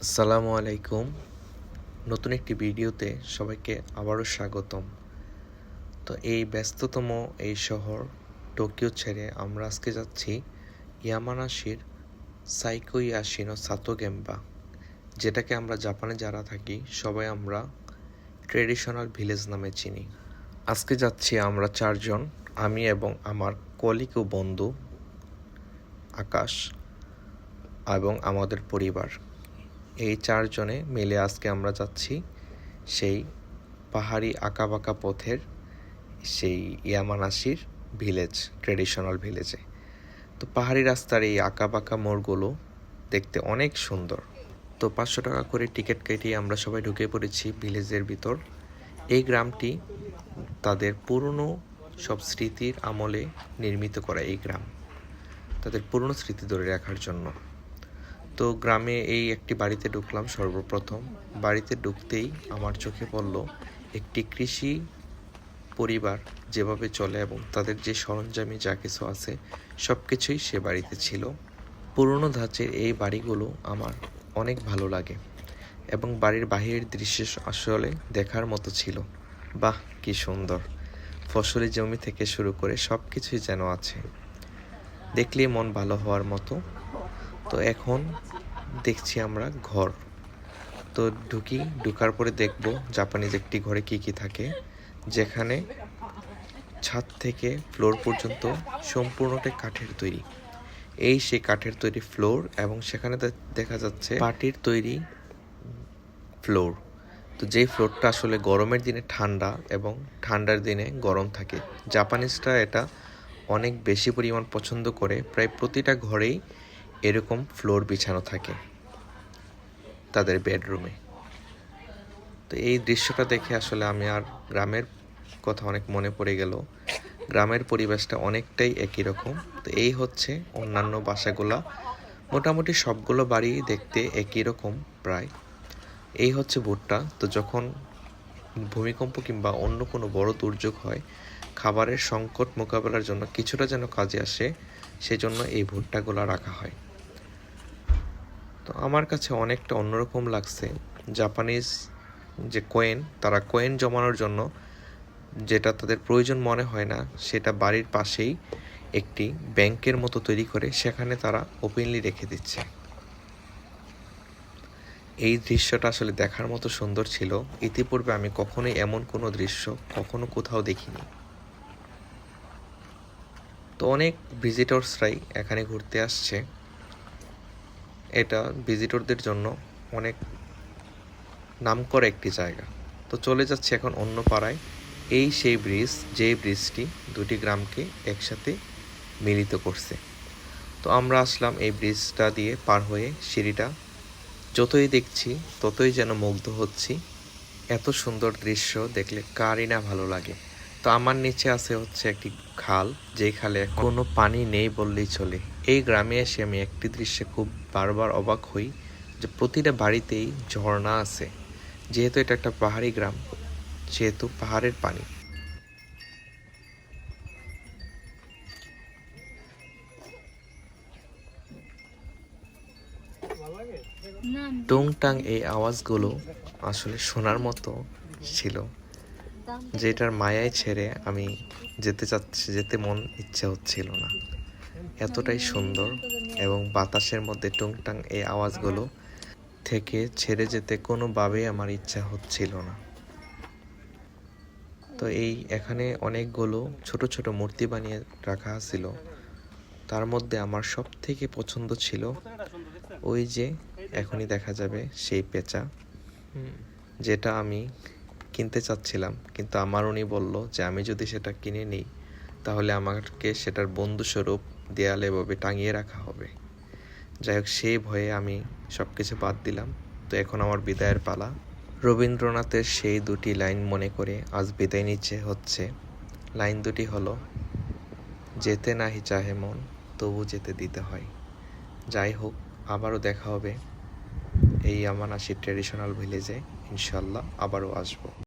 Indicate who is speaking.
Speaker 1: আসসালামু আলাইকুম। নতুন একটি ভিডিওতে সবাইকে আবারও স্বাগতম। তো এই ব্যস্ততম এই শহর টোকিও ছেড়ে আমরা আজকে যাচ্ছি ইয়ামানাশির সাইকোইয়াশিনো সাতো গেম্বা, যেটাকে আমরা জাপানে যারা থাকি সবাই আমরা ট্রেডিশনাল ভিলেজ নামে চিনি। আজকে যাচ্ছি আমরা 4 জন, আমি এবং আমার কলিগ ও বন্ধু আকাশ এবং আমাদের পরিবার। এই 4 জনে মিলে আজকে আমরা যাচ্ছি সেই পাহাড়ি আঁকাবাঁকা পথের সেই ইয়ামানাশির ভিলেজ, ট্রেডিশনাল ভিলেজে। তো পাহাড়ি রাস্তার এই আঁকাবাঁকা মোড়গুলো দেখতে অনেক সুন্দর। তো 500 টাকা করে টিকিট কেটে আমরা সবাই ঢুকে পড়েছি ভিলেজের ভিতর। এই গ্রামটি তাদের পুরনো সব স্মৃতির আমলে নির্মিত করা এই গ্রাম, তাদের পুরনো স্মৃতি ধরে রাখার জন্য। তো গ্রামে এই একটি বাড়িতে ঢুকলাম। সর্বপ্রথম বাড়িতে ঢুকতেই আমার চোখে পড়ল একটি কৃষি পরিবার যেভাবে চলে এবং তাদের যে সরঞ্জামি যা কিছু আছে সব কিছুই সে বাড়িতে ছিল। পুরনো ধাঁচের এই বাড়িগুলো আমার অনেক ভালো লাগে এবং বাড়ির বাহিরের দৃশ্য আসলে দেখার মতো ছিল। বাহ, কি সুন্দর! ফসলি জমি থেকে শুরু করে সব কিছুই যেন আছে, দেখলেই মন ভালো হওয়ার মতো। তো এখন দেখছি আমরা ঘর। তো ঢুকার পরে দেখব জাপানিজ একটি ঘরে কি কি থাকে, যেখানে ছাদ থেকে ফ্লোর পর্যন্ত সম্পূর্ণটাই কাঠের তৈরি। এই সেই কাঠের তৈরি ফ্লোর এবং সেখানে দেখা যাচ্ছে পাটির তৈরি ফ্লোর। তো যেই ফ্লোরটা আসলে গরমের দিনে ঠান্ডা এবং ঠান্ডার দিনে গরম থাকে। জাপানিজরা এটা অনেক বেশি পরিমাণ পছন্দ করে, প্রায় প্রতিটা ঘরেই এরকম ফ্লোর বিছানো থাকে তাদের বেডরুমে। তো এই দৃশ্যটা দেখে আসলে আমি আর গ্রামের কথা অনেক মনে পড়ে গেল। গ্রামের পরিবেশটা অনেকটাই একই রকম। তো এই হচ্ছে অন্যান্য বাসাগুলা, মোটামুটি সবগুলো বাড়ি দেখতে একই রকম প্রায়। এই হচ্ছে ভুট্টা। তো যখন ভূমিকম্প কিংবা অন্য কোনো বড় দুর্যোগ হয়, খাবারের সংকট মোকাবেলার জন্য কিছুটা যেন কাজে আসে, সেজন্য এই ভুট্টাগুলো রাখা হয়। তো আমার কাছে অনেকটা অন্যরকম লাগছে। জাপানিজ যে কয়েন, তারা কয়েন জমানোর জন্য যেটা তাদের প্রয়োজন মনে হয় না, সেটা বাড়ির পাশেই একটি ব্যাংকের মতো তৈরি করে সেখানে তারা ওপেনলি রেখে দিচ্ছে। এই দৃশ্যটা আসলে দেখার মতো সুন্দর ছিল। ইতিপূর্বে আমি কখনোই এমন কোনো দৃশ্য কখনো কোথাও দেখিনি। তো অনেক ভিজিটরসরাই এখানে ঘুরতে আসছে। এটা ভিজিটরদের জন্য অনেক নামকরা একটি জায়গা। তো চলে যাচ্ছে এখন অন্য পাড়ায়। এই সেই ব্রিজ, যে ব্রিজটি দুটি গ্রামকে একসাথে মিলিত করছে। তো আমরা আসলাম এই ব্রিজটা দিয়ে পার হয়ে। সিঁড়িটা যতই দেখছি ততই যেন মুগ্ধ হচ্ছি। এত সুন্দর দৃশ্য দেখলে কারই না ভালো লাগে। তো আমার নিচে আছে হচ্ছে একটি খাল, যেই খালে কোনো পানি নেই বললেই চলে। এই গ্রামে এসে আমি একটি দৃশ্যে খুব বারবার অবাক হই, যে প্রতিটা বাড়িতেই ঝর্ণা আছে। যেহেতু এটা একটা পাহাড়ি গ্রাম, সেহেতু পাহাড়ের পানি। টুংটাং এই আওয়াজগুলো আসলে শোনার মতো ছিল, যেটার মায়ায় ছেড়ে আমি যেতে মন ইচ্ছে হচ্ছিল না। এতটাই সুন্দর এবং বাতাসের মধ্যে টুংটাং এই আওয়াজগুলো থেকে ছেড়ে যেতে কোনোভাবেই আমার ইচ্ছা হচ্ছিল না। তো এখানে অনেকগুলো ছোট ছোট মূর্তি বানিয়ে রাখা ছিল। তার মধ্যে আমার সব থেকে পছন্দ ছিল ওই যে এখনই দেখা যাবে সেই পেঁচা, যেটা আমি কিনতে চাচ্ছিলাম, কিন্তু আমার উনি বলল যে আমি যদি সেটা কিনে নিই তাহলে আমাকে সেটার বন্ধুস্বরূপ দেয়ালে এভাবে টাঙিয়ে রাখা হবে। যাই হোক, সেই ভয়ে আমি সব কিছু বাদ দিলাম। তো এখন আমার বিদায়ের পালা। রবীন্দ্রনাথের সেই দুটি লাইন মনে করে আজ বিদায় নিচ্ছে হচ্ছে। লাইন দুটি হলো, যেতে নাহি চাহে মন তবু যেতে দিতে হয়। যাই হোক, আবারও দেখা হবে এই ইয়ামানাশি ট্র্যাডিশনাল ভিলেজে। ইনশাল্লাহ আবারও আসবো।